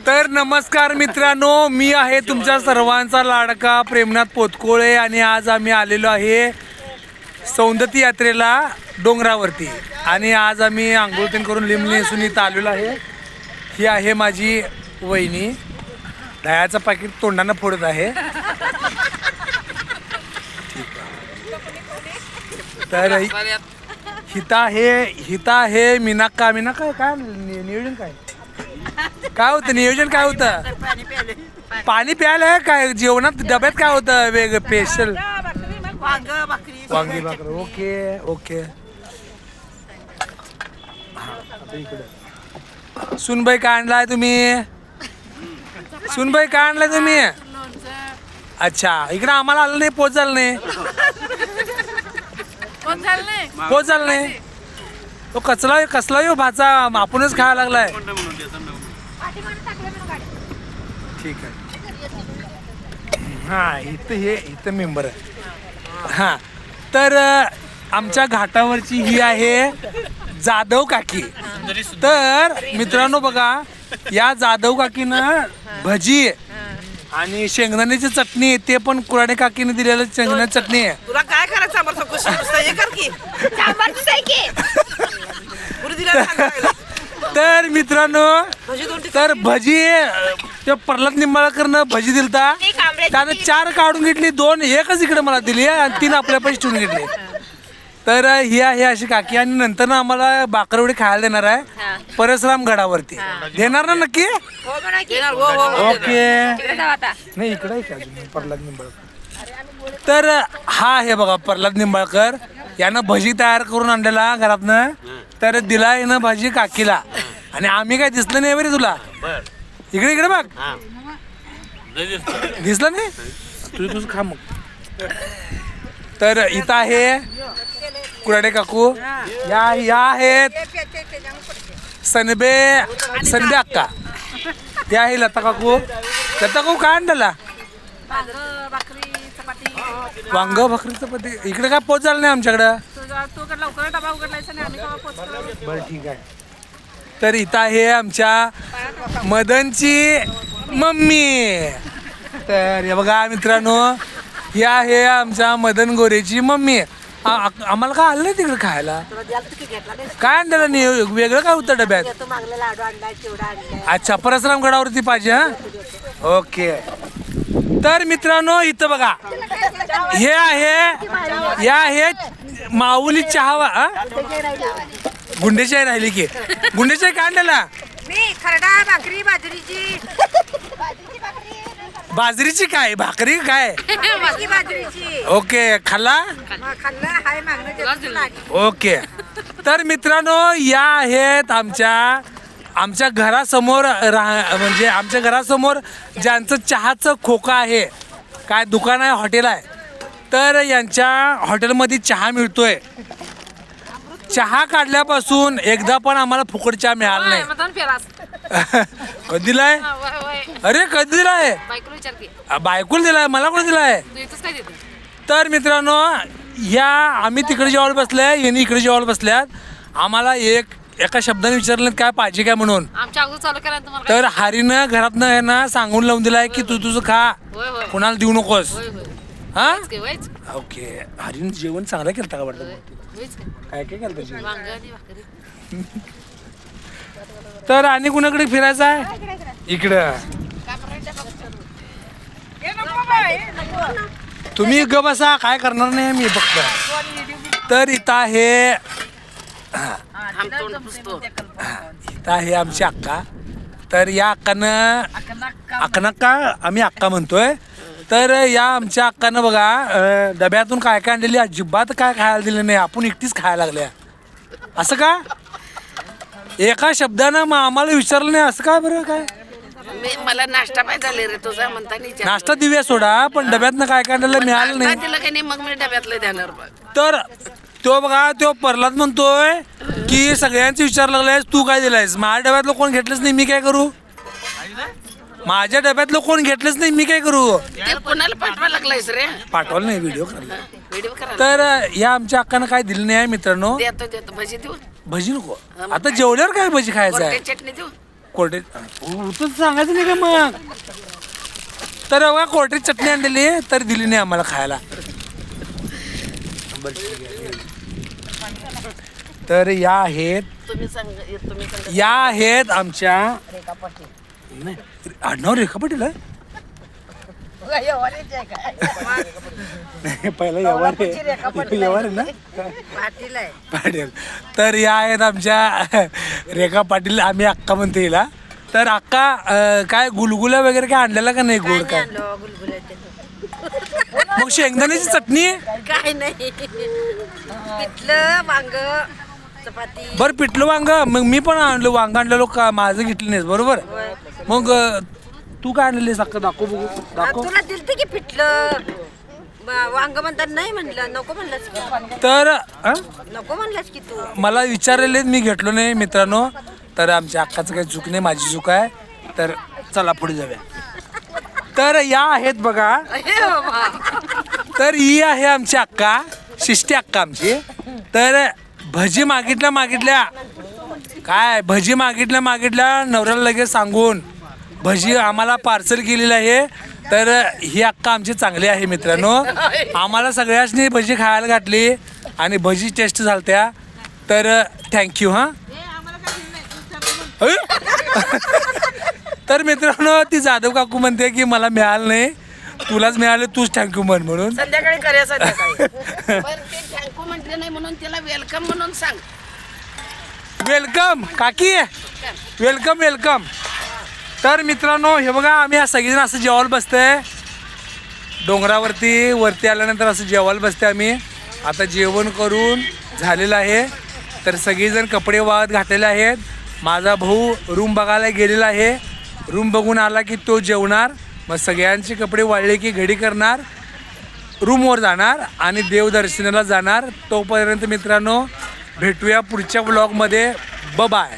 तर नमस्कार मित्रांनो, मी आहे तुमच्या सर्वांचा लाडका प्रेमनाथ पोतकोळे आणि आज आम्ही आलेलो आहे सौंदती यात्रेला डोंगरावरती. आणि आज आम्ही आंघोळतीन करून लिंब नेसून इथं आलेलो आहे. ही आहे माझी वहिनी, दह्याचं पाकिट तोंडानं फोडत आहे. तर हिता आहे मिनाक्का. काय नियोजन काय होतं? नियोजन काय होतं? पाणी प्यायला आहे काय? जेवणात डब्यात काय होतं वेगळं स्पेशल? वांगी भाकर. Okay okay. सुनबाई काय आणलाय तुम्ही? सुनबाई काय आणलाय तुम्ही? अच्छा, इकडं आम्हाला आलं नाही, पोच झालं नाही. पोच झालं नाही. तो कसला यो भाचा आपणच खायला लागलाय. ठीक आहे. हां, इथं मेंबर आहे. हां, तर आमच्या घाटावरची ही आहे जाधव काकी. तर मित्रांनो बघा, या जाधव काकीनं भजी आणि शेंगदाण्याची चटणी, ते पण कुराडे काकीने दिलेलं शेंगदाण्याची चटणी आहे. तुला काय करायचं? तर मित्रांनो, तर भजी ते प्रल्हाद निंबाळकरनं भजी दिलता, त्यानं 4 काढून घेतली, 2 एकच इकडे मला दिली आणि 3 आपल्या पैसे ठेवून घेतले. तर ही आहे अशी काकी. आणि नंतर ना आम्हाला बाकरवडी खायला देणार आहे परशुराम गडावरती. देणार ना नक्की? ओके. नाही, इकडे आहे का प्रल्हाद निंबाळकर? तर हा आहे बघा प्रल्हाद निंबाळकर, यानं भजी तयार करून आणलेला घरातनं. तर दिला यानं भजी काकीला आणि आम्ही काय दिसलं नाही बरे तुला. इकडे बघ, दिसलं नाही तुझं खा मग. तर इथं आहे कुराडे काकू, या आहेत सनबे अक्का, ते आहे लता काकू. काय आणलेला? वांग भाकरी चपाती. इकडे काय पोच झालं नाही आमच्याकडं. बरं, ठीक आहे. तर इथं आहे आमच्या मदनची मम्मी. तर हे बघा मित्रांनो, ही आहे आमच्या मदन गोरेची मम्मी. आम्हाला काय आलं नाही तिकडे खायला? काय आणलेलं नाही वेगळं? काय होतं डब्यात? अच्छा, परशुराम गडावरती पाहिजे. हा, ओके. तर मित्रांनो, इथं बघा, हे आहे माऊली चहा. गुंडेचाई राहिली की गुंडेचाई काय आणलेला? बाजरीची काय भाकरी काय? ओके, खाल्ला. ओके. तर मित्रांनो, या आहेत आमच्या घरासमोर म्हणजे आमच्या घरासमोर ज्यांचं चहाचं खोका आहे, काय दुकान आहे, हॉटेल आहे. तर यांच्या हॉटेलमध्ये चहा मिळतोय. चहा काढल्यापासून एकदा पण आम्हाला फुकट चहा मिळाला नाही. कधी दिलाय? अरे कधी दिलाय? बायकोला दिलाय, मला कोण दिलाय? तर मित्रांनो, आम्ही तिकडे जेवायला बसलोय, यांनी इकडे जेवायला बसल्यात. आम्हाला एका शब्दाने विचारलं काय पाहिजे काय म्हणून. तर हरीनं घरातनं ना सांगून लावून दिलाय की तू तुझं खा, कोणाला देऊ नकोस. हा, ओके. हरीनं जेवण चांगलं केलं का वाटतं? काय केलं जेवण? तर आणि कुणाकडे फिरायचं आहे? इकडं तुम्ही ग बसा, काय करणार नाही मी फक्त. तर इथं आहे आमची अक्का. तर या अक्कानं आम्ही अक्का म्हणतोय. तर या आमच्या अक्कानं बघा डब्यातून काय आणलेली, अजिबात काय खायला दिलं नाही. आपण एकटीच खायला लागल्या. असं का? एका शब्दानं मग आम्हाला विचारलं नाही, असं काय बरं? काय मला नाश्ता पाहिजे झाले रे तुझा म्हणता. नाश्ता दिव्या सोडा, पण डब्यातनं काय आणलेलं मिळालं नाही. मग मी डब्यातलं देणार. तर तो बघा, तो प्रल्हाद म्हणतोय की सगळ्यांचं विचार लागलायस, तू काय दिलायस? माझ्या डब्यातलं कोण घेतलंच नाही, मी काय करू? माझ्या डब्यातलं कोण घेतलंच नाही, मी काय करू? कोणाला पाठवा लागलायस रे? पाठवलं नाही, व्हिडिओ करायला. तर या आमच्या अक्कानं काय दिलं नाही मित्रांनो. देतो भजी देऊ. भजी नको, आता जेवल्यावर काय भजी खायचं आहे? चटणी देऊ. कोरटे तूच सांगायचं नाही का मग. तर बघा कोरटे चटणी आणलेली तर दिली नाही आम्हाला खायला. तर या आहेत तुम्ही सांग या आहेत आमच्या नाही आडनाव रेखा पाटील आहे. नाही, पहिला व्यवहार आहे ना पाटील. तर या आहेत आमच्या रेखा पाटील. आम्ही अक्का म्हणतो हिला. तर अक्का काय गुलगुला वगैरे काय आणलेला का नाही गोड काय. मग शेंगदाण्याची चटणी काय नाही पिठलं वांग चपाती. बरं पिठलं वांग मग मी पण आणलं वांग आणलेलो का माझं घेतलं नाहीस बरोबर. मग तू काय आणलेलीस अक्का दाखव बघू दाखव. तुला दिलते की पिठलं वांग म्हणतात नाही म्हणलं नको म्हणलंस की तर नको म्हणलंस की तू. मला विचारलेले मी घेतलो नाही मित्रांनो. तर आमच्या अक्काचं काही चूक नाही माझी चूक आहे. तर चला पुढे जाऊया. तर या आहेत बघा. तर ही आहे आमची अक्का शिष्टी अक्का आमची. तर भजी मागितल्या काय भजी मागितल्या नवऱ्याला लगेच सांगून भजी आम्हाला पार्सल केलेलं आहे. तर ही अक्का आमची चांगली आहे मित्रांनो. आम्हाला सगळ्यांनी भजी खायला घातली आणि भजी टेस्ट झालत्या. तर थँक्यू हां. तर मित्रांनो ती जाधव काकू म्हणते की मला मिळालं नाही तुलाच मिळालं तूच थँक्यू म्हण म्हणून. संध्याकाळी करूया संध्याकाळी. पण ते थँक्यू म्हटले नाही म्हणून त्याला वेलकम म्हणून सांग. वेलकम काकी वेलकम. तर मित्रांनो हे बघा आम्ही सगळेजण असं जेवायला बसतंय डोंगरावरती आल्यानंतर असं जेवायला बसते आम्ही. आता जेवण करून झालेलं आहे. तर सगळेजण कपडे वाळत घातलेले आहेत. माझा भाऊ रूम बघायला गेलेला आहे. रूम बघून आला की तो जेवणार. मग सगळ्यांचे कपडे वाळले की घडी करणार रूमवर जाणार आणि देवदर्शनाला जाणार. तोपर्यंत मित्रांनो भेटूया पुढच्या ब्लॉगमध्ये. बाय.